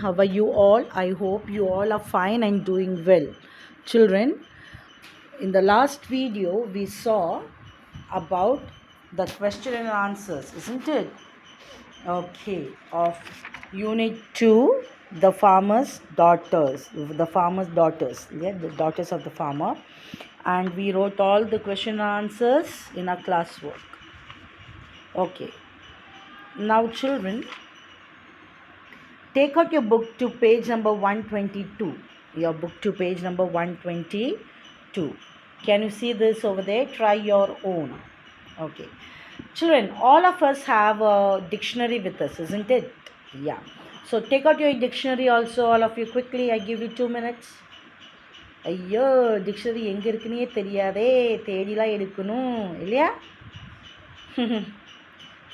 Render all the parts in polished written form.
How are you all? I hope you all are fine and doing well. Children, in the last video we saw about the question and answers, isn't it? Okay, of Unit 2, the farmer's daughters. Yeah, the daughters of the farmer. And we wrote all the question and answers in our classwork. Okay, now children, take out your book to page number 122. Your book to page number 122. Can you see this over there? Try your own. Okay. Children, all of us have a dictionary with us, isn't it? Yeah. So take out your dictionary also, all of you, quickly. I give you 2 minutes. ஐயோ dictionary எங்கே இருக்குன்னே தெரியாதே, தேடிலாம் எடுக்கணும் இல்லையா?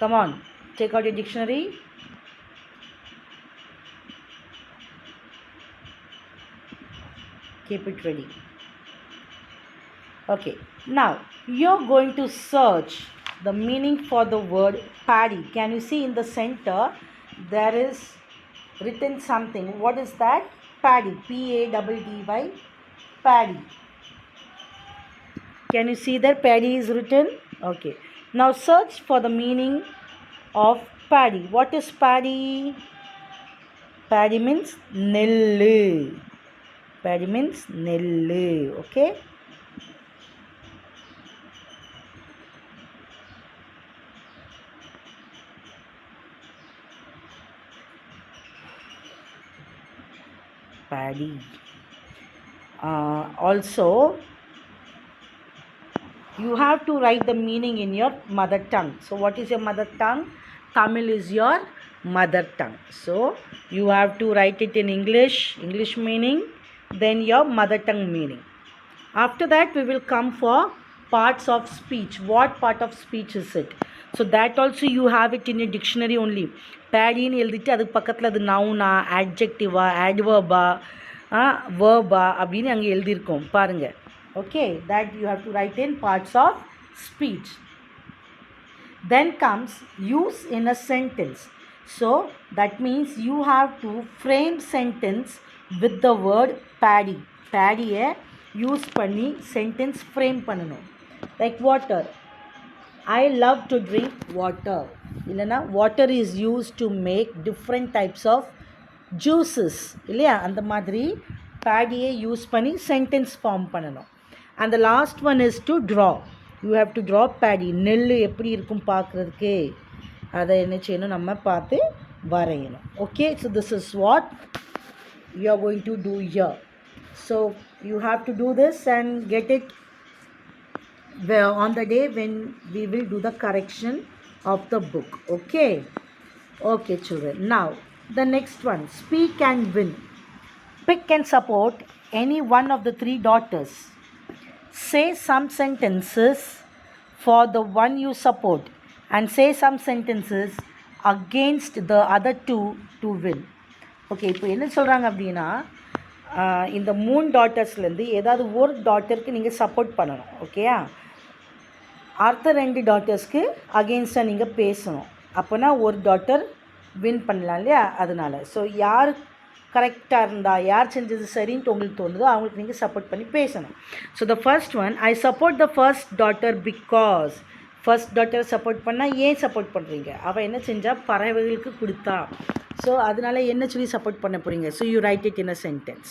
Come on, take out your dictionary. Keep it ready. Okay, now you're going to search the meaning for the word paddy. Can you see in the center there is written something? What is that? Paddy. Paddy. Paddy. Can you see that paddy is written? Okay, now search for the meaning of paddy. What is paddy? Paddy means nellu. Paddy means nellu. Okay. Paddy. Also, you have to write the meaning in your mother tongue. So what is your mother tongue? Tamil is your mother tongue. So you have to write it in English meaning, then your mother tongue meaning. After that we will come for parts of speech. What part of speech is it? So that also you have it in your dictionary only. Paddyன்னு எழுதிட்டு அதுக்கு பக்கத்தில் அது நவுனா, ஆட்ஜெக்டிவா, ஆட்வர்பா, வேர்பா அப்படின்னு அங்கே எழுதியிருக்கோம் பாருங்கள். Okay, that you have to write in parts of speech. Then comes use in a sentence. So that means you have to frame sentence with the word paddy. Paddyயை use பண்ணி sentence frame பண்ணணும். Like water. I love to drink water. இல்லைனா water is used to make different types of juices. இல்லையா? அந்த மாதிரி paddyயை use பண்ணி sentence form பண்ணணும். And the last one is to draw. You have to draw paddy. நெல் எப்படி இருக்கும் பார்க்குறதுக்கு, அதை என்ன செய்யணும், நம்ம பார்த்து வரையணும். Okay, so this is what you are going to do here. So you have to do this and get it on the day when we will do the correction of the book. Okay, okay children. Now the next one, speak and win. Pick and support any one of the 3 daughters. Say some sentences for the one you support and say some sentences against the other 2 to win. Okay, இப்போ என்ன சொல்கிறாங்க அப்படின்னா, இந்த 3 டாட்டர்ஸ்லேருந்து ஏதாவது ஒரு டாட்டருக்கு நீங்கள் support பண்ணணும். ஓகேயா? அடுத்த 2 டாட்டர்ஸ்க்கு அகெயின்ஸ்டாக நீங்கள் பேசணும். அப்போனா ஒரு டாட்டர் வின் பண்ணலாம் இல்லையா? அதனால் ஸோ யார் கரெக்டாக இருந்தால், யார் செஞ்சது சரின்ட்டு உங்களுக்கு தோணுதோ அவங்களுக்கு நீங்கள் சப்போர்ட் பண்ணி பேசணும். So the first one, I support the first daughter because. First டாட்டரை சப்போர்ட் பண்ணால் ஏன் சப்போர்ட் பண்ணுறீங்க? அவள் என்ன செஞ்சால்? பறவைகளுக்கு கொடுத்தா. ஸோ அதனால் என்ன சொல்லி சப்போர்ட் பண்ண போகிறீங்க? So you right it in a sentence.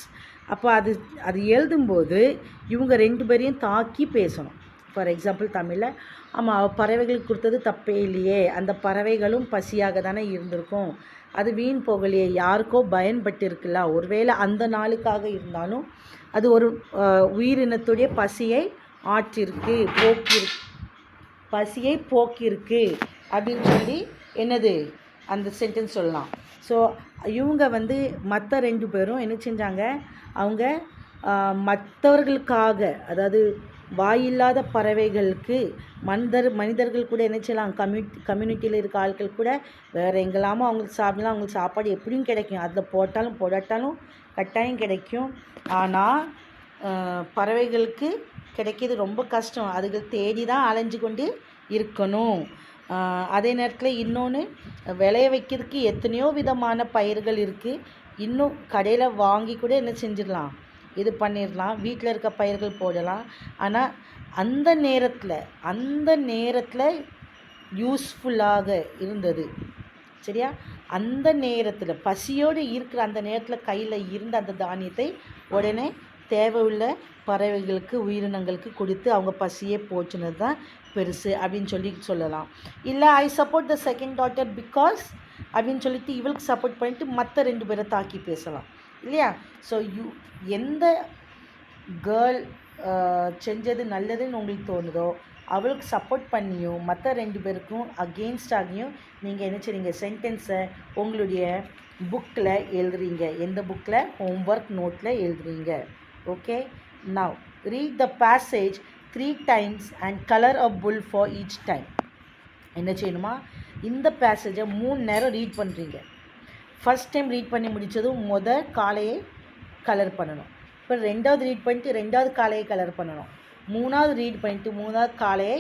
அப்போ அது எழுதும்போது இவங்க 2 பேரையும் தாக்கி பேசணும். ஃபார் எக்ஸாம்பிள் தமிழில், ஆமாம் அவள் பறவைகளுக்கு கொடுத்தது தப்பே இல்லையே, அந்த பறவைகளும் பசியாக தானே இருந்திருக்கும், அது வீண் போகலையே, யாருக்கோ பயன்பட்டு இருக்குல்ல, ஒருவேளை அந்த நாளுக்காக இருந்தாலும் அது ஒரு உயிரினத்துடைய பசியை ஆற்றிருக்கு, பசியை போக்கியிருக்கு அப்படின்னு சொல்லி என்னது அந்த சென்டென்ஸ் சொல்லலாம். ஸோ இவங்க மற்ற 2 பேரும் என்ன செஞ்சாங்க? அவங்க மற்றவர்களுக்காக, அதாவது வாயில்லாத பறவைகளுக்கு மனிதர்கள் கூட என்ன செய்யலாம், கம்யூனிட்டியில் இருக்க ஆட்கள் கூட வேறு எங்கெல்லாமோ அவங்களுக்கு சாப்பிடலாம், அவங்களுக்கு சாப்பாடு எப்படியும் கிடைக்கும், அதில் போடாட்டாலும் கட்டாயம் கிடைக்கும். ஆனால் பறவைகளுக்கு கிடைக்கிறது ரொம்ப கஷ்டம், அதுகள் தேடி தான் அலைஞ்சு கொண்டு இருக்கணும். அதே நேரத்தில் இன்னொன்று, விளைய வைக்கிறதுக்கு எத்தனையோ விதமான பயிர்கள் இருக்குது, இன்னும் கடையில் வாங்கி கூட என்ன செஞ்சிடலாம், இது பண்ணிடலாம், வீட்டில் இருக்க பயிர்கள் போடலாம். ஆனால் அந்த நேரத்தில் யூஸ்ஃபுல்லாக இருந்தது. சரியா? அந்த நேரத்தில் பசியோடு இருக்கிற அந்த நேரத்தில் கையில் இருந்த அந்த தானியத்தை உடனே தேவையுள்ள பறவைகளுக்கு உயிரினங்களுக்கு கொடுத்து அவங்க பசியே போச்சுனது தான் பெருசு அப்படின்னு சொல்லலாம். இல்லை ஐ support the second daughter because அப்படின்னு சொல்லிட்டு இவளுக்கு சப்போர்ட் பண்ணிவிட்டு மற்ற 2 பேரை தாக்கி பேசலாம் இல்லையா? ஸோ எந்த கேர்ள் செஞ்சது நல்லதுன்னு உங்களுக்கு தோணுதோ அவளுக்கு சப்போர்ட் பண்ணியும் மற்ற 2 பேருக்கும் அகெயின்ஸ்டாகியும் நீங்கள் என்ன செய்றீங்க, சென்டென்ஸை உங்களுடைய புக்கில் எழுதுறீங்க. எந்த புக்கில்? ஹோம்ஒர்க் நோட்டில் எழுதுறீங்க. Okay, now read the passage 3 times and color a bull for each time. என்ன செய்யணுமா, இந்த பேசேஜை 3 நேரம் ரீட் பண்ணுறீங்க. ஃபஸ்ட் டைம் ரீட் பண்ணி முடித்ததும் காலையை கலர் பண்ணணும். இப்போ 2வது ரீட் பண்ணிட்டு 2வது காலையை கலர் பண்ணணும். 3வது ரீட் பண்ணிட்டு 3வது காலையை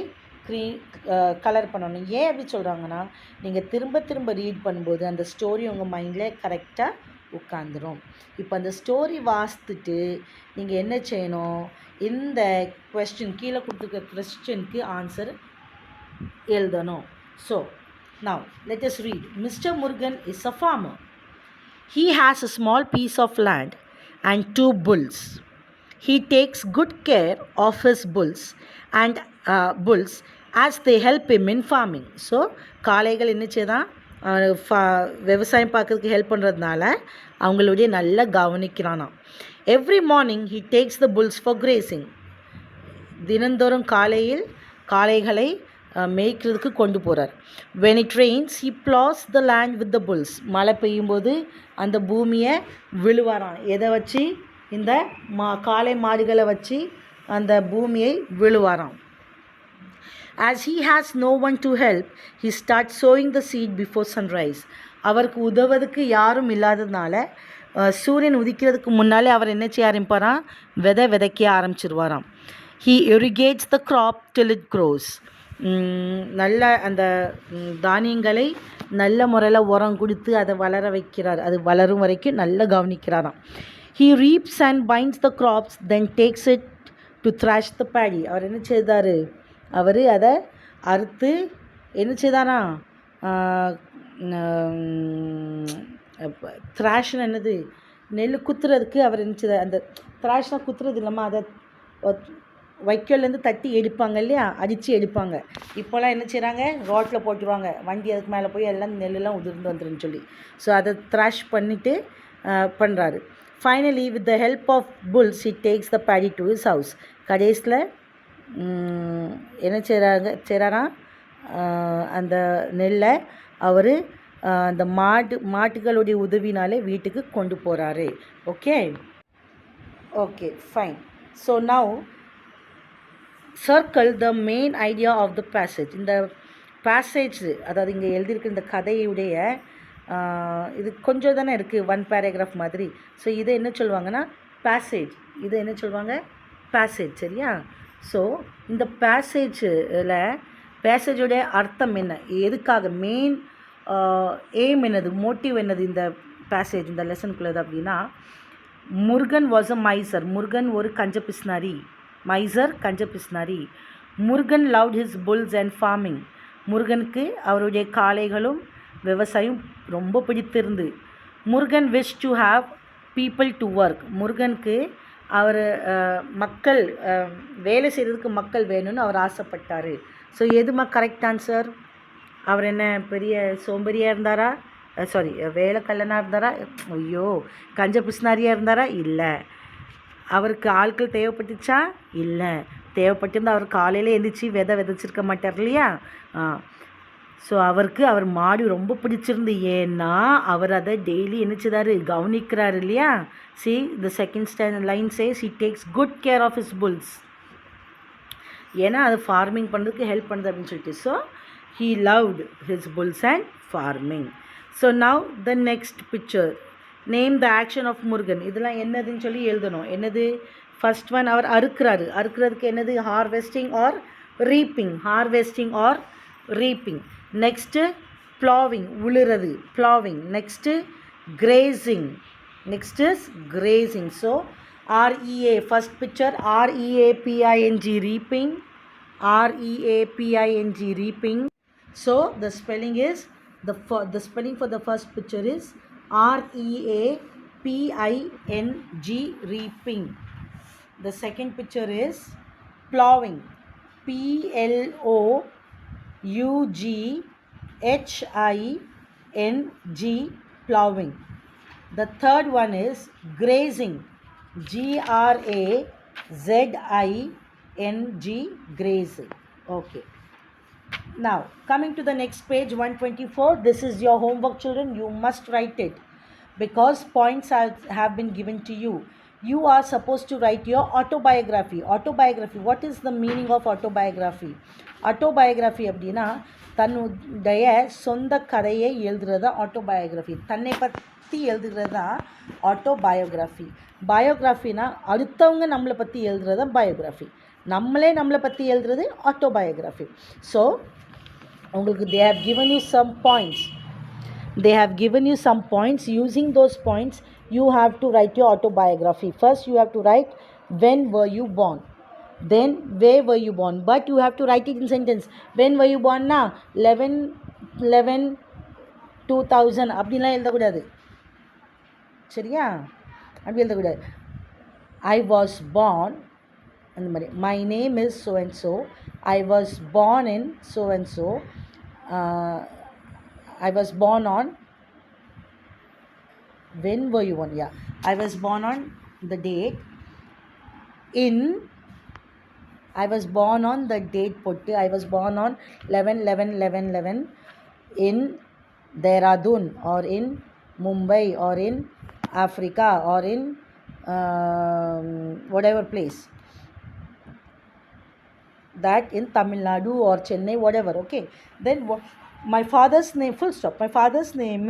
கலர் பண்ணணும். ஏன் அப்படி சொல்கிறாங்கன்னா, நீங்கள் திரும்ப திரும்ப ரீட் பண்ணும்போது அந்த ஸ்டோரி உங்கள் மைண்டில் கரெக்டாக உட்காந்துரும். இப்போ அந்த ஸ்டோரி வாசித்துட்டு நீங்கள் என்ன செய்யணும், இந்த கொஸ்டின் கீழே கொடுத்துருக்க கொஸ்டினுக்கு ஆன்சர் எழுதணும். So now let us read. Mr. Murugan is a farmer. He has a small piece of land and 2 bulls. He takes good care of his bulls as they help him in farming. So காளைகள் என்னச்சுதான் விவசாயம் பார்க்கறதுக்கு help பண்ணுறதுனால அவங்களுடைய நல்லா கவனிக்கிறானா. Every morning he takes the bulls for grazing. தினந்தோறும் காளைகளை மேய்க்கிறதுக்கு கொண்டு போகிறார். when it rains he plows the land with the bulls. மழை பெய்யும்போது அந்த பூமியை விழுவாராம். எதை வச்சு? இந்த காளை மாடுகளை வச்சு அந்த பூமியை விழுவாராம். as he has no one to help he starts sowing the seed before sunrise. அவருக்கு உதவுவதற்கு யாரும் இல்லாததுனால சூரியன் உதிக்கிறதுக்கு முன்னாலே அவர் என்ன செய்ய ஆரம்பிப்பாராம், விதைக்க ஆரம்பிச்சிருவாராம். he irrigates the crop till it grows. நல்ல அந்த தானியங்களை நல்ல முறையில் உரம் கொடுத்து அதை வளர வைக்கிறார். அது வளரும் வரைக்கும் நல்லா கவனிக்கிறாராம். he reaps and binds the crops then takes it to thrash the paddy. அவர் என்ன செய்தார், அவர் அதை அறுத்து என்ன செய்தாரா, த்ராஷ்னு என்னது, நெல் குத்துறதுக்கு அவர் என்ன செய்தார், அந்த த்ராஷ்னா குத்துறது இல்லாமல் அதை வைக்கோல்லேருந்து தட்டி எடுப்பாங்க இல்லையா, அடித்து எடுப்பாங்க. இப்போலாம் என்ன செய்கிறாங்க, ரோட்டில் போட்டுருவாங்க, வண்டி அதுக்கு மேலே போய் எல்லாம் நெல்லெல்லாம் உதிர்ந்து வந்துருன்னு சொல்லி. ஸோ அதை த்ராஷ் பண்ணிவிட்டு பண்ணுறாரு. Finally with the help of bulls he takes the paddy to his house. கடைசியில் என்ன செய்கிறாரா, அந்த நெல்லை அவர் அந்த மாட்டுகளுடைய உதவினாலே வீட்டுக்கு கொண்டு போகிறாரு. Okay fine. So now circle the main idea of the passage. இந்த பேசேஜ் அதாவது இங்கே எழுதியிருக்க இந்த கதையுடைய இது கொஞ்சம் தானே இருக்குது, 1 paragraph மாதிரி. ஸோ இதை என்ன சொல்லுவாங்கன்னா பேசேஜ். இதை என்ன சொல்லுவாங்க, பேசேஜ். சரியா? ஸோ இந்த பேசேஜோடைய அர்த்தம் என்ன, எதுக்காக, மெயின் எய்ம் என்னது, மோட்டிவ் என்னது இந்த பேசேஜ் இந்த லெசனுக்குள்ளது அப்படின்னா, Murugan was a miser. Murugan ஒரு கஞ்ச பிஸ்னாரி. மைசர் கஞ்ச பிஸ்னாரி. Murugan loved his bulls and farming. முருகனுக்கு அவருடைய காளைகளும் விவசாயம் ரொம்ப பிடித்திருந்து. Murugan wish to have people to work. முருகனுக்கு அவர் மக்கள் வேலை செய்கிறதுக்கு மக்கள் வேணும்னு அவர் ஆசைப்பட்டார். ஸோ எதுமா கரெக்ட் ஆன்சர்? அவர் என்ன பெரிய சோம்பேறியாக இருந்தாரா, வேலைக்கல்லனாக இருந்தாரா, ஐயோ கஞ்ச பிஸ்னாரியாக இருந்தாரா? இல்லை. அவருக்கு ஆட்கள் தேவைப்பட்டுச்சா? இல்லை. தேவைப்பட்டிருந்தால் அவர் காலையில் எழுந்திரிச்சி விதைச்சிருக்க மாட்டார் இல்லையா? ஸோ அவருக்கு அவர் மாடு ரொம்ப பிடிச்சிருந்து, ஏன்னா அவர் அதை டெய்லி என்னச்சுதாரு, கவனிக்கிறார் இல்லையா? See the second line says he takes good care of his bulls. ஏன்னா அது ஃபார்மிங் பண்ணுறதுக்கு ஹெல்ப் பண்ணுது அப்படின்னு சொல்லிட்டு. So he loved his bulls and farming. So now the next picture. Name the action of Murugan. இதெல்லாம் என்னதுன்னு சொல்லி எழுதணும். என்னது? ஃபர்ஸ்ட் ஒன், அவர் அறுக்கிறதுக்கு என்னது, harvesting or reaping. Next ploughing, உழுறது, ploughing. Next grazing, Next is grazing. So REA, first picture, REAPING, reaping. REAPING, reaping. So the spelling is the spelling for the first picture is REAPING, reaping. The second picture is plowing, PLOUGHING, plowing. The third one is grazing, GRAZING, grazing. Okay. Now, coming to the next page, 124. This is your homework, children. You must write it because points have been given to you. You are supposed to write your autobiography. Autobiography. What is the meaning of autobiography? Autobiography அப்படின்னா தன்னுடைய சொந்த கதையை எழுதுறது autobiography. தன்னை பற்றி எழுதுகிறது தான் autobiography. பயோகிராஃபினா அடுத்தவங்க நம்மளை பற்றி எழுதுறது தான் பயோகிராஃபி. நம்மளே நம்மளை பற்றி எழுதுறது ஆட்டோபயோகிராஃபி. ஸோ உங்களுக்கு they have given you some points. They have given you some points. Using those points, you have to write your autobiography. First, you have to write when were you born. Then, where were you born. But you have to write it in sentence. When were you born? Na 11/11/2000 அப்படின்லாம் எழுதக்கூடாது. சரியா? அப்படி எழுதக்கூடாது. I was born. அந்த மாதிரி my name is so and so. I was born in so and so. I was born on, when were you born? Yeah, I was born on the date in, I was born on the date put, I was born on 11/11/11/11 in Dehradun or in Mumbai or in Africa or in whatever place, that in Tamil Nadu or Chennai, whatever. Okay, then my father's name, full stop. My father's name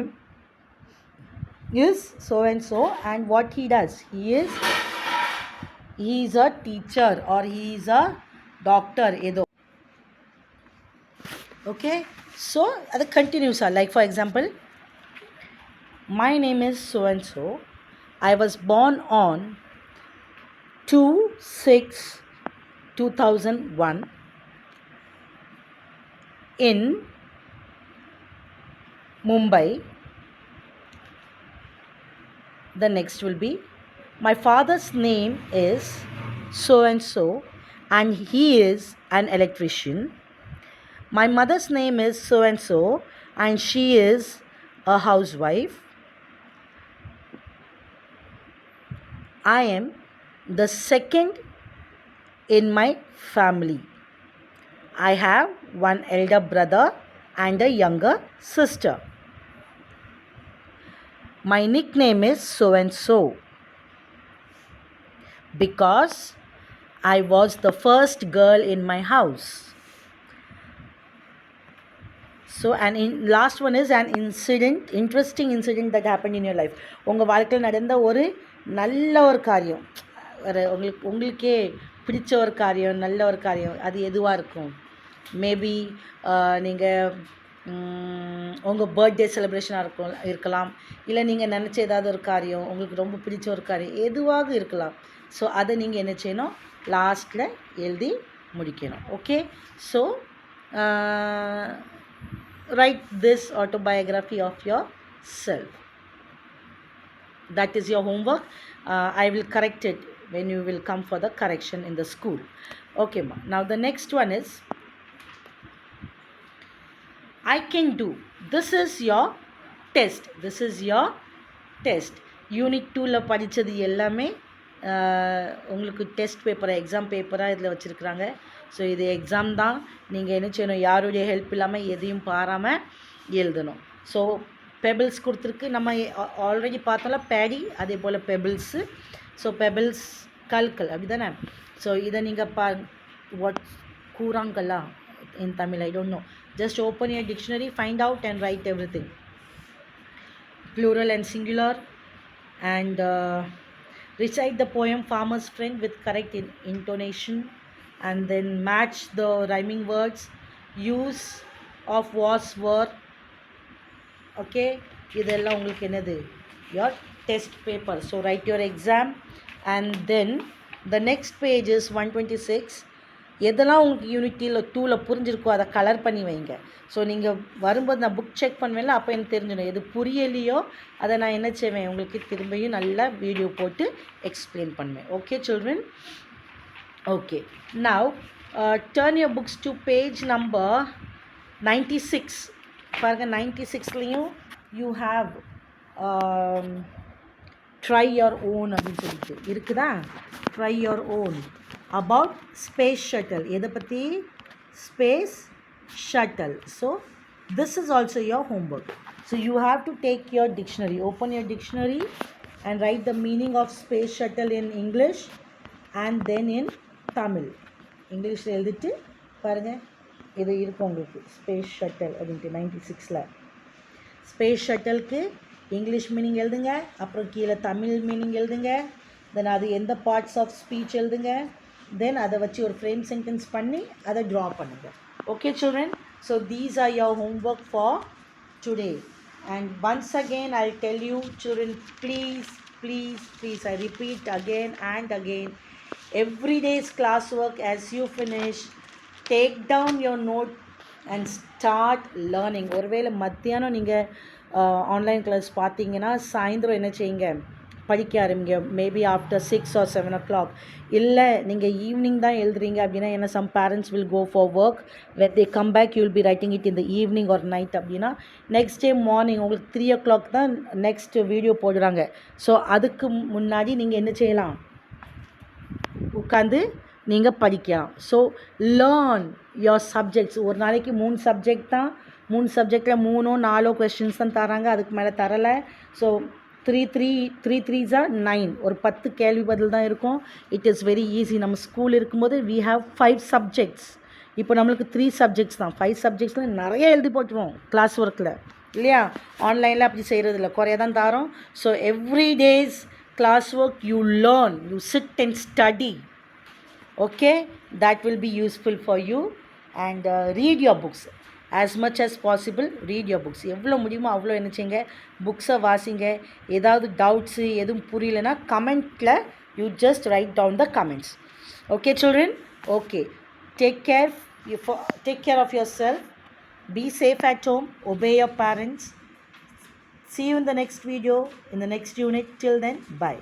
is so and so, and what he does, he is a teacher or he is a doctor edo. Okay, so that continues. Like for example, my name is so and so. I was born on 2/6/2001 in Mumbai. The next will be, my father's name is so and so and he is an electrician. My mother's name is so and so and she is a housewife. I am the second in my family. I have one elder brother and a younger sister. My nickname is so and so because I was the first girl in my house. So last one is an incident, interesting incident that happened in your life. உங்கள் வாழ்க்கையில் நடந்த ஒரு நல்ல ஒரு காரியம், உங்களுக்கே பிடிச்ச ஒரு காரியம், நல்ல ஒரு காரியம், அது எதுவாக இருக்கும்? மேபி நீங்கள் உங்கள் பர்த்டே செலிப்ரேஷனாக இருக்கலாம், இல்லை நீங்கள் நினச்ச ஏதாவது ஒரு காரியம், உங்களுக்கு ரொம்ப பிடிச்ச ஒரு காரியம், எதுவாக இருக்கலாம். ஸோ அதை நீங்கள் என்ன செய்யணும், லாஸ்ட்டில் எழுதி முடிக்கணும். Okay, so write this autobiography of yourself. That is your homework. I will correct it when you will come for the correction in the school. Okay, ma. Now the next one is, I can do. This is your test. This is your test. Unit 2ல படித்தது எல்லாமே உங்களுக்கு test பேப்பராக, exam பேப்பராக இதில் வச்சுருக்குறாங்க. So இது exam தான். நீங்கள் என்ன செய்யணும், யாருடைய ஹெல்ப் இல்லாமல் எதையும் பாராமல் எழுதணும். ஸோ பெபிள்ஸ் கொடுத்துருக்கு, நம்ம ஆல்ரெடி பார்த்தோம்ல பேடி, அதே போல் பெபிள்ஸு. ஸோ பெபிள்ஸ் கல்கல், அப்படி தானே? ஸோ இதை நீங்கள் what கூறாங்கல்லா in Tamil, I don't know. Just open your dictionary, find out and write everything. Plural and singular. And recite the poem Farmer's Friend with correct intonation. And then match the rhyming words. Use of was, were. Okay, இதெல்லாம் உங்களுக்கு என்னது, your test paper. So write your exam, and then the next page is 126. எதெல்லாம் உங்களுக்கு யூனிட்டியில் 2ல் புரிஞ்சிருக்கோ அதை colour பண்ணி வைங்க. So நீங்கள் வரும்போது நான் புக் செக் பண்ணுவேன்ல, அப்போ எனக்கு தெரிஞ்சிடும் எது புரியலையோ அதை நான் என்ன செய்வேன், உங்களுக்கு திரும்பியும் நல்லா வீடியோ போட்டு எக்ஸ்பிளைன் பண்ணுவேன். Okay children? Okay, now turn your books to page number 96. பாருங்கள், 96லேயும் you have try your own அப்படின்னு சொல்லிட்டு இருக்குதா. Try your own about space shuttle. எதை பற்றி? Space shuttle. So this is also your homework. So you have to take your dictionary, open your dictionary and write the meaning of space shuttle in English and then in Tamil. இங்கிலீஷில் எழுதிட்டு பாருங்கள், இது இருக்கும் உங்களுக்கு space shuttle அப்படின்ட்டு 96ல். Space ஷட்டிலுக்கு English meaning எழுதுங்க, அப்புறம் கீழே தமிழ் மீனிங் எழுதுங்க, தென் அது எந்த பார்ட்ஸ் ஆஃப் ஸ்பீச் எழுதுங்க, தென் அதை வச்சு ஒரு ஃப்ரேம் சென்டென்ஸ் பண்ணி அதை ட்ரா பண்ணுங்கள். Okay children? So these are your homework for today. And once again I tell you children, please I repeat again and again, every day's classwork as you finish, take down your note and start learning. ஒருவேளை மத்தியானம் நீங்கள் online class பார்த்தீங்கன்னா சாயந்தரம் என்ன செய்யுங்க, படிக்க ஆரம்பிங்க. Maybe after 6 or 7 o'clock. இல்லை நீங்கள் ஈவினிங் தான் எழுதுறீங்க அப்படின்னா, ஏன்னா some parents will go for work, when they come back you will be writing it in the evening or night அப்படின்னா நெக்ஸ்ட் டே மார்னிங் உங்களுக்கு 3 o'clock தான் நெக்ஸ்ட் வீடியோ போடுறாங்க. ஸோ அதுக்கு முன்னாடி நீங்கள் என்ன செய்யலாம், உட்காந்து நீங்கள் படிக்கலாம். So learn your subjects. ஒரு நாளைக்கு 3 சப்ஜெக்ட் தான், 3 சப்ஜெக்டில் 3-4 கொஸ்டின்ஸ் தான் தராங்க, அதுக்கு மேலே தரலை. ஸோ 3 3s are 9, ஒரு 10 கேள்வி பதில் தான் இருக்கும். It is very easy. நம்ம ஸ்கூல் இருக்கும்போது we have 5 சப்ஜெக்ட்ஸ். இப்போ நம்மளுக்கு 3 சப்ஜெக்ட்ஸ் தான். 5 சப்ஜெக்ட்ஸில் நிறைய எழுதி போட்டுருவோம் கிளாஸ் ஒர்க்கில், இல்லையா? ஆன்லைனில் அப்படி செய்கிறது இல்லை, குறைய தான் தரோம். So every days class work you learn, you sit and study. Okay, that will be useful for you. And read your books as much as possible. Read your books. எவ்வளோ முடியுமோ அவ்வளோ என்ன செய்யுங்க, புக்ஸை வாசிங்க. ஏதாவது டவுட்ஸு எதுவும் புரியலனா கமெண்ட்டில் you just write down the comments. Okay children? Okay, take care of yourself. Be safe at home. Obey your parents. See you in the next video, in the next unit. Till then, bye.